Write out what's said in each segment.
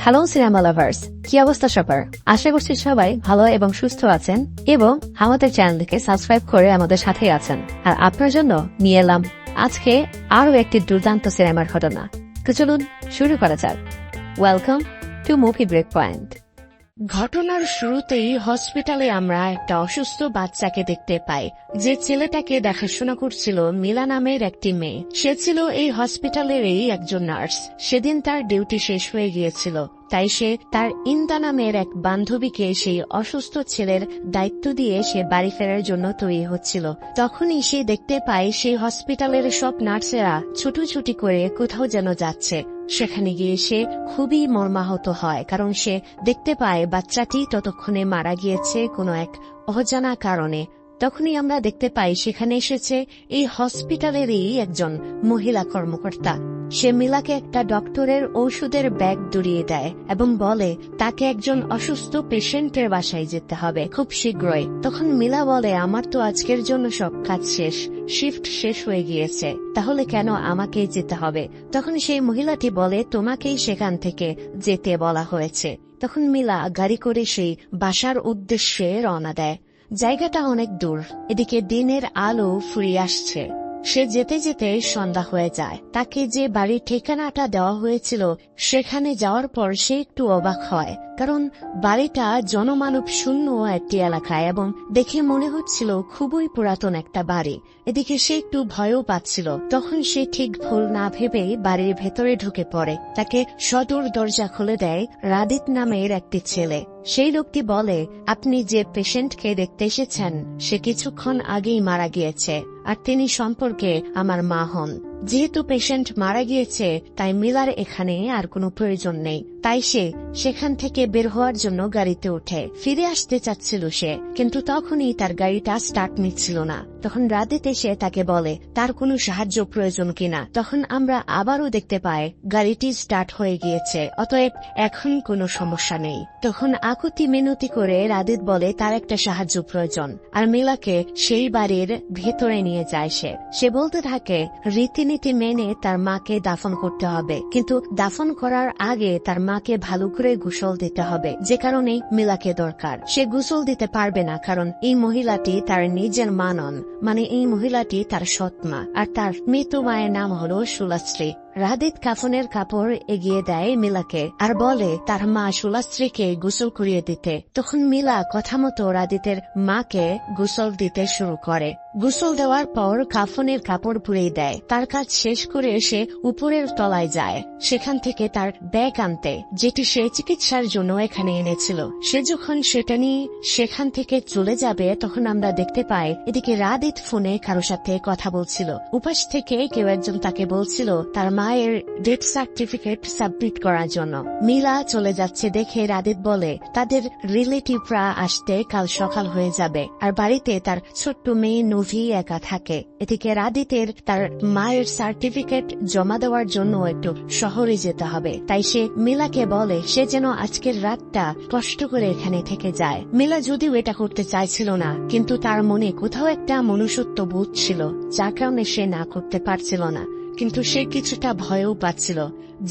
Hello cinema lovers, কি অবস্থা সবার? আশা করছি সবাই ভালো এবং সুস্থ আছেন এবং আমাদের চ্যানেলকে সাবস্ক্রাইব করে আমাদের সাথেই আছেন। আর আপনার জন্য নিয়ে এলাম আজকে আরও একটি দুর্দান্ত সিনেমার ঘটনা। তো চলুন শুরু করা যাক। Welcome to movie break point. ঘটনার শুরুতেই হসপিটালে আমরা একটা অসুস্থ বাচ্চাকে দেখতে পাই, যে ছেলেটাকে দেখাশোনা করছিল মিলা নামের একটি মেয়ে। সে ছিল এই হসপিটালেরই একজন নার্স। সেদিন তার ডিউটি শেষ হয়ে গিয়েছিল, তাই সে তার ইন্দা নামের এক বান্ধবীকে সেই অসুস্থ ছেলের দায়িত্ব দিয়ে সে বাড়ি ফেরার জন্য তৈরি হচ্ছিল। তখনই সে দেখতে পায় সেই হসপিটালের সব নার্সেরা ছুটোছুটি করে কোথাও যেন যাচ্ছে। সেখানে গিয়ে সে খুবই মর্মাহত হয়, কারণ সে দেখতে পায় বাচ্চাটি ততক্ষণে মারা গিয়েছে কোনো এক অজানা কারণে। তখনই আমরা দেখতে পাই সেখানে এসেছে এই হসপিটালেরই একজন মহিলা কর্মকর্তা। সে মিলাকে একটা ডক্টরের ঔষধের ব্যাগ ধরিয়ে দেয় এবং বলে তাকে একজন অসুস্থ পেশেন্টের বাসায় যেতে হবে খুব শীঘ্রই। তখন মিলা বলে, আমার তো আজকের জন্য সব কাজ শেষ, শিফট শেষ হয়ে গিয়েছে, তাহলে কেন আমাকে যেতে হবে? তখন সেই মহিলাটি বলে, তোমাকেই সেখান থেকে যেতে বলা হয়েছে। তখন মিলা গাড়ি করে সেই বাসার উদ্দেশ্যে রওনা দেয়। জায়গাটা অনেক দূর, এদিকে দিনের আলো ফুরিয়ে আসছে। সে যেতে যেতে সন্ধ্যা হয়ে যায়। তাকে যে বাড়ির ঠিকানাটা দেওয়া হয়েছিল সেখানে যাওয়ার পর সে একটু অবাক হয়, কারণ বাড়িটা জনমানব শূন্য একটি এলাকায় এবং দেখে মনে হচ্ছিল খুবই পুরাতন একটা বাড়ি। এদিকে সে একটু ভয়ও পাচ্ছিল। তখন সে ঠিক ভুল না ভেবেই বাড়ির ভেতরে ঢুকে পড়ে। তাকে সদর দরজা খুলে দেয় রাদিত নামের একটি ছেলে। সেই লোকটি বলে, আপনি যে পেশেন্টকে দেখতে এসেছেন সে কিছুক্ষণ আগেই মারা গিয়েছে, আর তিনি সম্পর্কে আমার মা হন। যেহেতু পেশেন্ট মারা গিয়েছে তাই মিলার এখানে আর কোনো প্রয়োজন নেই। তাই সে সেখান থেকে বের হওয়ার জন্য গাড়িতে উঠে ফিরে আসতে চাচ্ছিল সে, কিন্তু তখনই তার গাড়িটা স্টার্ট নিচ্ছিল না। তখন রাদিত এসে তাকে বলে তার কোনো সাহায্য প্রয়োজন কিনা। তখন আমরা আবারও দেখতে পাই গাড়িটি স্টার্ট হয়ে গিয়েছে, অতএব এখন কোনো সমস্যা নেই। তখন আকুতি মিনতি করে রাদিত বলে তার একটা সাহায্য প্রয়োজন, আর মিলাকে সেই বাড়ির ভেতরে নিয়ে যায়। সে বলতে থাকে রীতিনীতি মেনে তার মাকে দাফন করতে হবে, কিন্তু দাফন করার আগে তার মাকে ভালো করে গোসল দিতে হবে, যে কারণে মিলাকে দরকার। সে গোসল দিতে পারবে না, কারণ এই মহিলাটি তার নিজের মা নন, মানে এই মহিলাটি তার সৎ মা, আর তার মৃত মায়ের নাম হলো সুলাশ্রী। রাদিত কাফনের কাপড় এগিয়ে দেয় মিলাকে আর বলে তার মা সুলাশ্রীকে গোসল করিয়ে দিতে। তখন মিলা কথা মতো রাদিতের মাকে গোসল দিতে শুরু করে। গোসল দেওয়ার পর কাফনের কাপড় পুড়িয়ে দেয়। তার কাজ শেষ করে সে উপরের তলায় যায় সেখান থেকে তার ব্যাগ আনতে, যেটি সে চিকিৎসার জন্য এখানে এনেছিল। সে যখন সেটা নিয়ে সেখান থেকে চলে যাবে তখন আমরা দেখতে পাই এদিকে রাদিত ফোনে কারো সাথে কথা বলছিল। উপাস থেকে কেউ একজন তাকে বলছিল তার মায়ের ডেথ সার্টিফিকেট সাবমিট করার জন্য। মিলা চলে যাচ্ছে দেখে রাদিত বলে তাদের রিলেটিভরা আসতে কাল সকাল হয়ে যাবে, আর বাড়িতে তার ছোট্ট মেয়ে নভি একা থাকে। এদিকে রাদিতের তার মায়ের সার্টিফিকেট জমা দেওয়ার জন্য একটু শহরে যেতে হবে, তাই সে মিলাকে বলে সে যেন আজকের রাতটা কষ্ট করে এখানে থেকে যায়। মিলা যদিও এটা করতে চাইছিল না, কিন্তু তার মনে কোথাও একটা মনুষ্যত্ব বোধ ছিল, যার কারণে সে না করতে পারছিল না, কিন্তু সে কিছুটা ভয়ও পাচ্ছিল।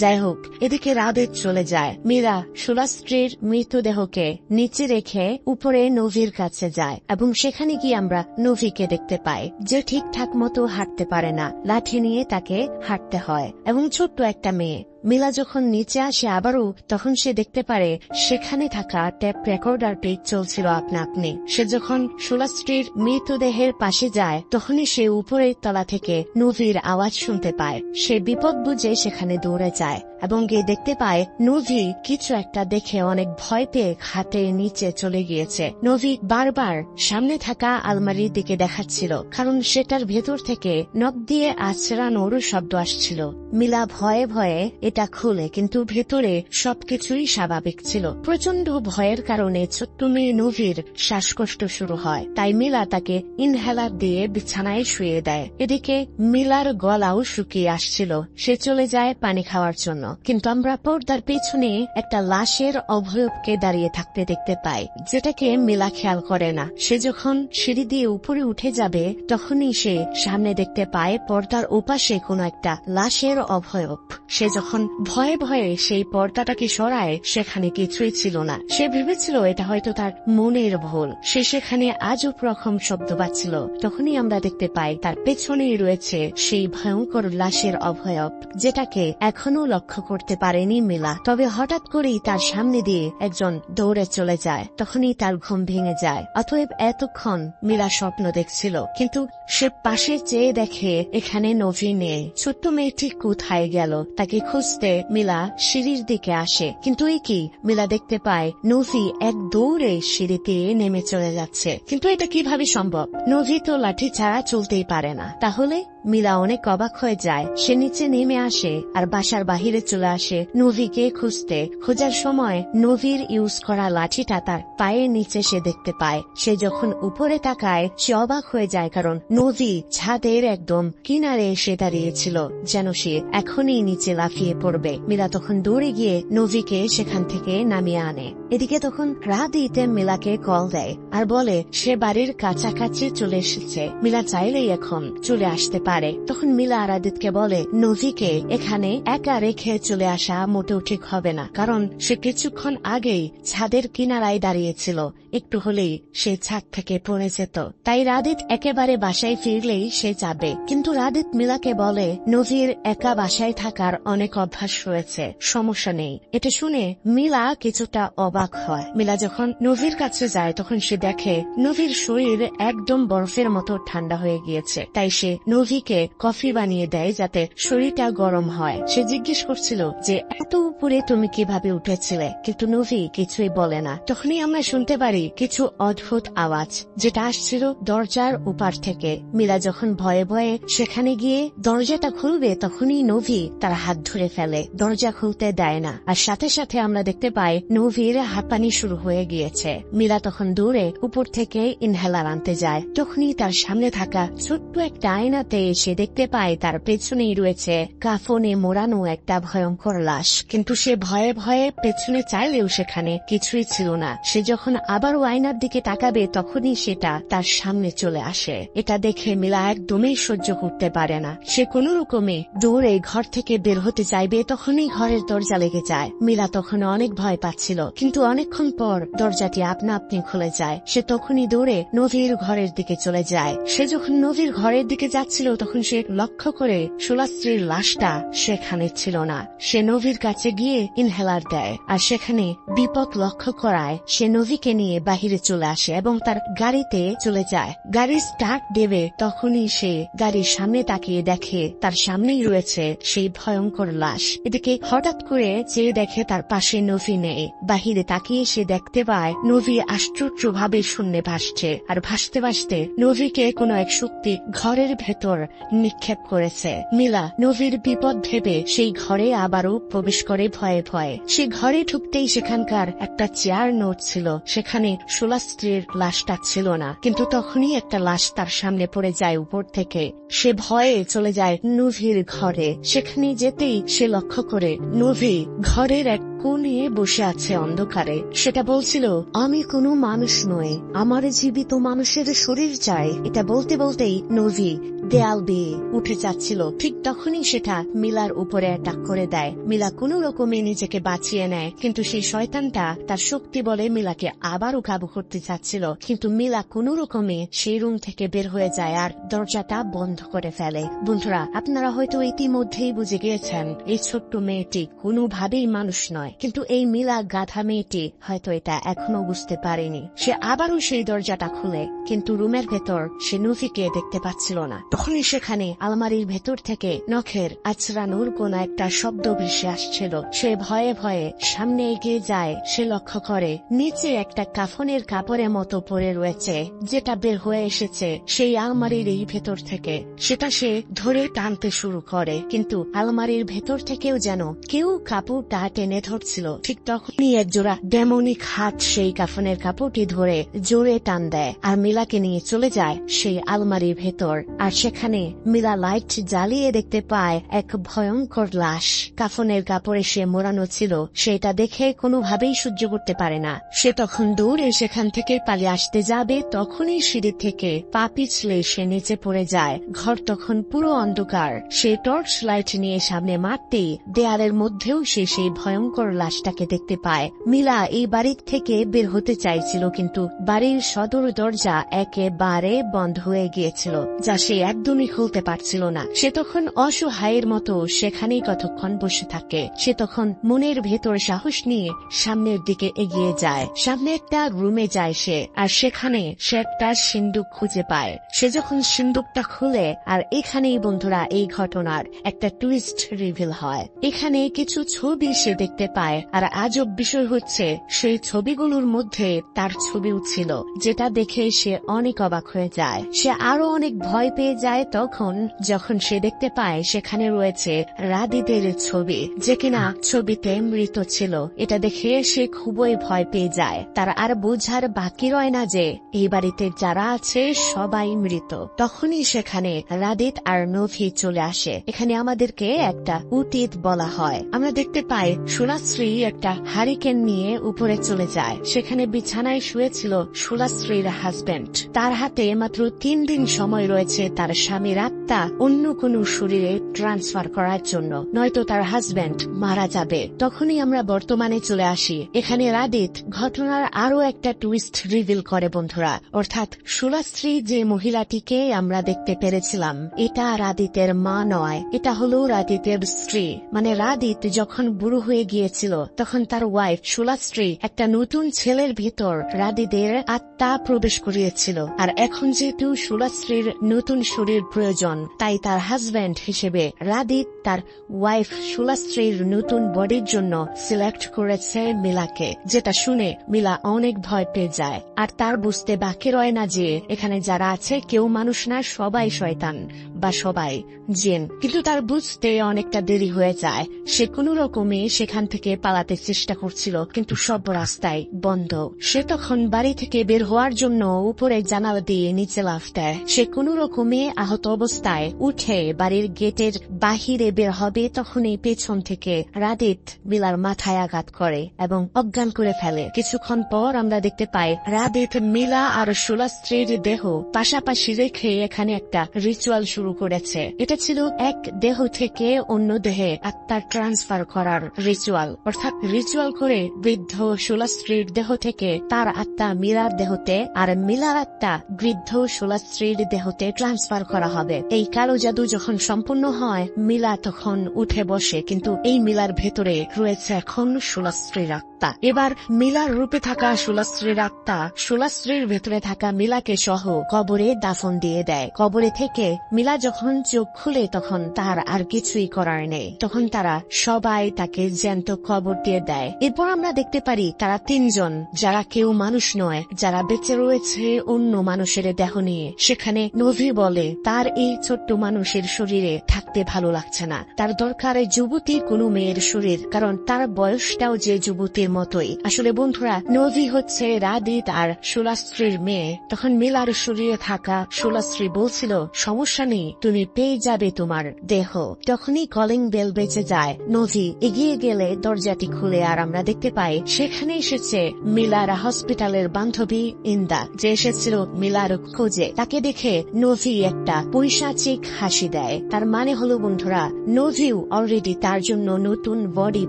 যাই হোক, এদিকে রাদিত চলে যায়। মীরা সুলাশ্রীর মৃতদেহকে নিচে রেখে উপরে নভির কাছে যায় এবং সেখানে গিয়ে আমরা নভিকে দেখতে পাই যে ঠিকঠাক মতো হাঁটতে পারে না, লাঠি নিয়ে তাকে হাঁটতে হয় এবং ছোট্ট একটা মেয়ে। মিলা যখন নিচে আসে আবারও, তখন সে দেখতে পারে সেখানে থাকা ট্যাপ রেকর্ডারটি চলছিল আপনা আপনি। সে যখন সুলাশ্রীর মৃতদেহের পাশে যায় তখনই সে উপরের তলা থেকে নভির আওয়াজ শুনতে পায়। সে বিপদ বুঝে সেখানে দৌড়ে যায় এবং গিয়ে দেখতে পায় নভি কিছু একটা দেখে অনেক ভয় পেয়ে খাটের নিচে চলে গিয়েছে। নভি বারবার সামনে থাকা আলমারির দিকে দেখাচ্ছিল, কারণ সেটার ভেতর থেকে নখ দিয়ে আছড়ানোর শব্দ আসছিল। মিলা ভয়ে ভয়ে এটা খুলে, কিন্তু ভেতরে সবকিছুই স্বাভাবিক ছিল। প্রচন্ড ভয়ের কারণে ছোট্ট মেয়ে নভির শ্বাসকষ্ট শুরু হয়, তাই মিলা তাকে ইনহেলার দিয়ে বিছানায় শুয়ে দেয়। এদিকে মিলার গলাও শুকিয়ে আসছিল। সে চলে যায় পানি খাওয়ার জন্য, কিন্তু আমরা পর্দার পেছনে একটা লাশের অবয়বকে দাঁড়িয়ে থাকতে দেখতে পাই, যেটাকে মিলা খেয়াল করে না। সে যখন সিঁড়ি দিয়ে উপরে উঠে যাবে তখনই সে সামনে দেখতে পায় পর্দার ওপাশে কোনো একটা লাশের অবয়ব। সে যখন তখন ভয়ে ভয়ে সেই পর্দাটাকে সরায়, সেখানে কিছুই ছিল না। সে ভেবেছিল এটা হয়তো তার মনের ভুল। সে সেখানে আজব রকম শব্দ পাচ্ছিল। তখনই আমরা দেখতে পাই তার পেছনেই রয়েছে সেই ভয়ঙ্কর লাশের অবয়ব, যেটাকে এখনো লক্ষ্য করতে পারেনি মিলা। তবে হঠাৎ করেই তার সামনে দিয়ে একজন দৌড়ে চলে যায়। তখনই তার ঘুম ভেঙে যায়। অতএব এতক্ষণ মিলা স্বপ্ন দেখছিল, কিন্তু সে পাশে চেয়ে দেখে এখানে নভি নেই। ছোট্ট মেয়েটি কোথায় গেল? তাকে খুঁজতে মিলা সিঁড়ির দিকে আসে, কিন্তু এই কি, মিলা দেখতে পায় নভি এক দৌড়ে সিঁড়িতে নেমে চলে যাচ্ছে। কিন্তু এটা কিভাবে সম্ভব? নভি তো লাঠি ছাড়া চলতেই পারে না। তাহলে মিলা অনেক অবাক হয়ে যায়। সে নিচে নেমে আসে আর বাসার বাহিরে চলে আসে নভিকে খুঁজতে। খোঁজার সময় নভির ইউজ করা লাঠিটা তার পায়ের নিচে সে দেখতে পায়। সে যখন উপরে তাকায় সে অবাক হয়ে যায়, কারণ নভি ছাদের একদম কিনারে এসে দাঁড়িয়েছিল, যেন সে এখনই নিচে লাফিয়ে পড়বে। মিলা তখন দৌড়ে গিয়ে নভিকে সেখান থেকে নামিয়ে আনে। এদিকে তখন রাদিতে মিলাকে কল দেয় আর বলে সে বাড়ির কাছাকাছি চলে এসেছে, মিলা চাইলেই এখন চলে আসতে পারে। তখন মিলা রাদিতকে বলে নভিকে এখানে একা রেখে চলে আসা মোটেও ঠিক হবে না, কারণ সে কিছুক্ষণ আগেই ছাদের কিনারায় দাঁড়িয়েছিল। একটু হলেই সে ছাদ থেকে পড়ে যেত। তাই রাদিত একেবারে বাসায় ফিরলেই সে যাবে। কিন্তু রাদিত মিলাকে বলে নভির একা বাসায় থাকার অনেক অভ্যাস রয়েছে, সমস্যা নেই। এটা শুনে মিলা কিছুটা অবাক হয়। মিলা যখন নভির কাছে যায় তখন সে দেখে নভির শরীর একদম বরফের মতো ঠান্ডা হয়ে গিয়েছে। তাই সে নভিকে কফি বানিয়ে দেয় যাতে শরীরটা গরম হয়। সে জিজ্ঞেস করছিল যে এত উপরে তুমি কিভাবে উঠেছিলে, কিন্তু নভি কিছুই বলে না। তখনই আমরা শুনতে পারি কিছু অদ্ভুত আওয়াজ, যেটা আসছিল দরজার উপার থেকে। মিলা যখন ভয়ে ভয়ে সেখানে গিয়ে দরজাটা খুলবে তখনই নভি তার হাত ধরে ফেলে, দরজা খুলতে দেয় না। আর সাথে সাথে আমরা দেখতে পাই নভির হাঁপানি শুরু হয়ে গিয়েছে। মিলা তখন দূরে উপর থেকে ইনহেলার আনতে যায়। তখনই তার সামনে থাকা ছোট্ট একটা আয়নাতে সে দেখতে পায় তার পেছনেই রয়েছে কাফনে মোড়ানো একটা ভয়ঙ্কর লাশ। কিন্তু সে ভয়ে ভয়ে পেছনে চাইলেও সেখানে কিছুই ছিল না। সে যখন আবারও আয়নার দিকে তাকাবে তখনই সেটা তার সামনে চলে আসে। এটা দেখে মিলা একদমই সহ্য করতে পারে না। সে কোনো রকমে দৌড়ে ঘর থেকে বের হতে চাইবে, তখনই ঘরের দরজা লেগে যায়। মিলা তখন অনেক ভয় পাচ্ছিল, কিন্তু অনেকক্ষণ পর দরজাটি আপনা আপনি খুলে যায়। সে তখনই দৌড়ে নভির ঘরের দিকে চলে যায়। সে যখন নভির ঘরের দিকে যাচ্ছিল তখন সে লক্ষ্য করে সোলাস্ত্রীর লাশটা সেখানে ছিল না। সে নভির কাছে গিয়ে ইনহেলার দেয় আর সেখানে বিপদ লক্ষ্য করায় সে নভিকে নিয়ে বাহিরে চলে আসে এবং তার গাড়িতে চলে যায়। গাড়ি স্টার্ট দেবে তখনই সে গাড়ির সামনে তাকিয়ে দেখে তার সামনেই রয়েছে সেই ভয়ঙ্কর লাশ। এদিকে হঠাৎ করে চেয়ে দেখে তার পাশে নভি নেই। বাহিরে তাকিয়ে সে দেখতে পায় নভি আশ্চর্যভাবে শূন্যে ভাসছে, আর ভাসতে ভাসতে নভিকে কোনো এক শক্তি ঘরের ভেতর নিক্ষেপ করেছে। মিলা নভির বিপদ ভেবে সেই ঘরে আবারও প্রবেশ করে ভয়ে ভয়ে। সে ঘরে ঢুকতেই সেখানকার একটা চেয়ার নোট ছিল, সেখানে সোলাস্ত্রীর লাশটা ছিল না। কিন্তু তখনই একটা লাশ তার সামনে পড়ে যায় উপর থেকে। সে ভয়ে চলে যায় নভির ঘরে। সেখানে যেতেই সে লক্ষ্য করে নভি ঘরের এক কোণে বসে আছে অন্ধকারে। সেটা বলছিল আমি কোনো মানুষ নই, আমার জীবিত মানুষের শরীর চাই। এটা বলতে বলতেই নভি দেয়াল বেয়ে উঠে যাচ্ছিল। ঠিক তখনই সেটা মিলার উপরে অ্যাটাক করে দেয়। মিলা কোনো রকমে নিজেকে বাঁচিয়ে নেয়, কিন্তু সেই শয়তানটা তার শক্তি বলে মিলাকে আবারও কাবু করতে চাচ্ছিল। কিন্তু মিলা কোনো রকমে সেই রুম থেকে বের হয়ে যায় আর দরজাটা বন্ধ করে ফেলে। বন্ধুরা, আপনারা হয়তো ইতিমধ্যেই বুঝে গিয়েছেন এই ছোট্ট মেয়েটি কোনোভাবেই মানুষ নয়, কিন্তু এই মিলা গাধা মেয়েটি হয়তো এটা এখনো বুঝতে পারেনি। সে আবারও সেই দরজাটা খুলে, কিন্তু রুমের ভেতর সে নভিকে দেখতে পাচ্ছিল না। তখনই সেখানে আলমারির ভেতর থেকে নখের আচরানোর কোন একটা শব্দ ভেসে আসছিল। সে ভয়ে ভয়ে সামনে এগিয়ে যায়। সে লক্ষ্য করে নিচে একটা কাফনের কাপড়ের মতো পড়ে রয়েছে, যেটা বের হয়ে এসেছে সেই আলমারির এই ভেতর থেকে। সেটা সে ধরে টানতে শুরু করে, কিন্তু আলমারির ভেতর থেকেও যেন কেউ কাপড়টা টেনে ধরে ধরছিল, ঠিক তখনই একজোড়া ডেমনিক হাত সেই কাফনের কাপড়টি ধরে জোরে টান দেয় আর মিলাকে নিয়ে চলে যায় সেই আলমারির ভেতর। আর সেখানে মিলা লাইট জ্বালিয়ে দেখতে পায় এক ভয়ঙ্কর লাশ। কাফনের কাপড়ে সে মোড়ানো ছিল, সেটা দেখে কোনোভাবেই সহ্য করতে পারে না। সে তখন দৌড়ে সেখান থেকে পালিয়ে আসতে যাবে, তখনই সিঁড়ি থেকে পা পিছলে সে নিচে পড়ে যায়। ঘর তখন পুরো অন্ধকার। সে টর্চ লাইট নিয়ে সামনে মারতেই দেয়ালের মধ্যেও সে সেই ভয়ঙ্কর লাশটাকে দেখতে পায়। মিলা এই বাড়ির থেকে বের হতে চাইছিল, কিন্তু বাড়ির সদর দরজা একেবারে বন্ধ হয়ে গিয়েছিল, যা সে একদমই খুলতে পারছিল না। সে তখন অসহায়ের মতো সেখানেই কতক্ষণ বসে থাকে। সে তখন মনের ভেতর সাহস নিয়ে সামনের দিকে এগিয়ে যায়। সামনে একটা রুমে যায় সে, আর সেখানে সে একটা সিন্দুক খুঁজে পায়। সে যখন সিন্দুকটা খুলে, আর এখানেই বন্ধুরা এই ঘটনার একটা টুইস্ট রিভিল হয়। এখানে কিছু ছবি সে দেখতে পায়, আর আজব বিষয় হচ্ছে সেই ছবিগুলোর মধ্যে তার ছবিও ছিল, যেটা দেখে সে অনেক অবাক হয়ে যায়। সে আরো অনেক ভয় পেয়ে যায় তখন যখন সে দেখতে পায় সেখানে রয়েছে রাদিদের ছবি, যে কিনা ছবিতে মৃত ছিল। এটা দেখে সে খুবই ভয় পেয়ে যায়। তার আর বোঝার বাকি রয় না যে এই বাড়িতে যারা আছে সবাই মৃত। তখনই সেখানে রাদিত আর নভি চলে আসে। এখানে আমাদেরকে একটা অতীত বলা হয়। আমরা দেখতে পাই সুলাশ্রী একটা হারিকেন নিয়ে উপরে চলে যায়। সেখানে বিছানায় শুয়েছিল সুলাশ্রীর হাজবেন্ড। তার হাতে মাত্র 3 দিন সময় রয়েছে তার স্বামীর আত্মা অন্য কোনো শরীরে ট্রান্সফার করার জন্য, নয়তো তার হাজবেন্ড মারা যাবে। তখনই আমরা বর্তমানে চলে আসি। এখানে রাদিত ঘটনার আরো একটা টুইস্ট রিভিল করে বন্ধুরা, অর্থাৎ সুলাশ্রী যে মহিলাটিকে আমরা দেখতে পেরেছিলাম, এটা রাদিতের মা নয়, এটা হলো রাদিতের স্ত্রী। মানে রাদিত যখন বুড়ো হয়ে গিয়েছিল তখন তার ওয়াইফ সুলাশ্রী একটা নতুন ছেলের ভিতর রাদিতের আত্মা প্রবেশ করিয়েছিল। আর এখন যেহেতু সুলাশ্রীর নতুন শরীর প্রয়োজন, তাই তার হাজবেন্ড হিসেবে রাদিত তার ওয়াইফ সুলাশ্রীর নতুন বডির জন্য সিলেক্ট করেছে মিলাকে, যেটা শুনে মিলা অনেক ভয় পেয়ে যায়। আর তার বুঝতে বাকি রয় না যে এখানে যারা আছে কেউ মানুষ না, সবাই শয়তান বা সবাই জিন। কিন্তু তার বুঝতে অনেকটা দেরি হয়ে যায়। সে কোনো রকমে সেখান থেকে পালাতে চেষ্টা করছিল, কিন্তু সব রাস্তায় বন্ধ। সে তখন বাড়ি থেকে বের হওয়ার জন্য উপরে জানালা দিয়ে নিচে লাফ দেয়। সে কোনো রকমে আহত অবস্থায় উঠে বাড়ির গেটের বাহিরে বের হবে, তখনই পেছন থেকে রাদিত মিলার মাথায় আঘাত করে এবং অজ্ঞান করে ফেলে। কিছুক্ষণ পর আমরা দেখতে পাই রাদিত মিলা আর সুলাশ্রীর দেহ পাশাপাশি রেখে এখানে একটা রিচুয়াল শুরু করেছে। এটা ছিল এক দেহ থেকে অন্য দেহে আত্মার ট্রান্সফার করার রিচুয়াল, অর্থাৎ রিচুয়াল করে বৃদ্ধ সুলাশ্রীর দেহ থেকে তার আত্মা মিলার দেহতে, আর মিলার আত্মা বৃদ্ধ সুলাশ্রীর দেহতে ট্রান্সফার করা হবে। এই কালো জাদু যখন সম্পূর্ণ হয়, মিলা তখন উঠে বসে, কিন্তু এই মিলার ভেতরে রয়েছে এখন সুলাশ্রীর আত্মা। এবার মিলার রূপে থাকা সুলাশ্রীর আত্মা সুলাশ্রীর ভেতরে থাকা মিলাকে সহ কবরে দাফন দিয়ে দেয়। কবরে থেকে মিলা যখন চোখ খুলে তখন তার আর কিছুই করার নেই। তখন তারা সবাই তাকে জ্যান্ত কবর দিয়ে দেয়। এরপর আমরা দেখতে পারি তারা 3 জন, যারা কেউ মানুষ নয়, যারা বেঁচে রয়েছে অন্য মানুষের দেহ নিয়ে। সেখানে নভি বলে তার এই ছোট্ট মানুষের শরীরে থাকতে ভালো লাগছে না, তার দরকার যুবতীর কোনো মেয়ের শরীর, কারণ তার বয়সটাও যে যুবতীর মতোই। আসলে বন্ধুরা, নভি হচ্ছে রাদিত আর সুলাশ্রীর মেয়ে। তখন মিলার শরীরে থাকা সুলাশ্রী বলছিল, সমস্যা নেই, তুমি পেয়ে যাবে তোমার দেহ। তখনই কলিং বেল বেজে যায়। নভি এগিয়ে গেলে দরজাটি খুলে, আর আমরা দেখতে পাই সেখানে এসেছে মিলার হসপিটালের বান্ধবী ইন্দা, যে এসেছিল মিলার খোঁজে। তাকে দেখে নভি একটা পৈশাচিক হাসি দেয়। তার মানে হলো বন্ধুরা, নভিও অলরেডি তার জন্য নতুন বডি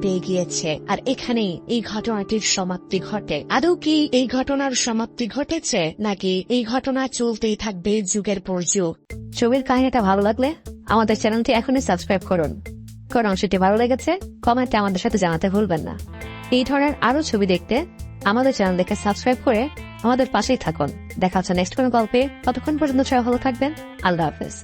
পেয়ে গিয়েছে। আর এখানেই এই ঘটনাটির সমাপ্তি ঘটে। আদৌ কি এই ঘটনার সমাপ্তি ঘটেছে, নাকি এই ঘটনা চলতেই থাকবে যুগের পর যুগ? ছবির কাহিনীটা ভালো লাগলে আমাদের চ্যানেলটি এখনই সাবস্ক্রাইব করুন। কোন অংশটি ভালো লেগেছে কমেন্টে আমাদের সাথে জানাতে ভুলবেন না। এই ধরনের আরো ছবি দেখতে আমাদের চ্যানেলটিকে সাবস্ক্রাইব করে আমাদের পাশেই থাকুন। দেখা হচ্ছে নেক্সট কোনো গল্পে। ততক্ষণ পর্যন্ত সবাই ভালো থাকবেন। আল্লাহ হাফেজ।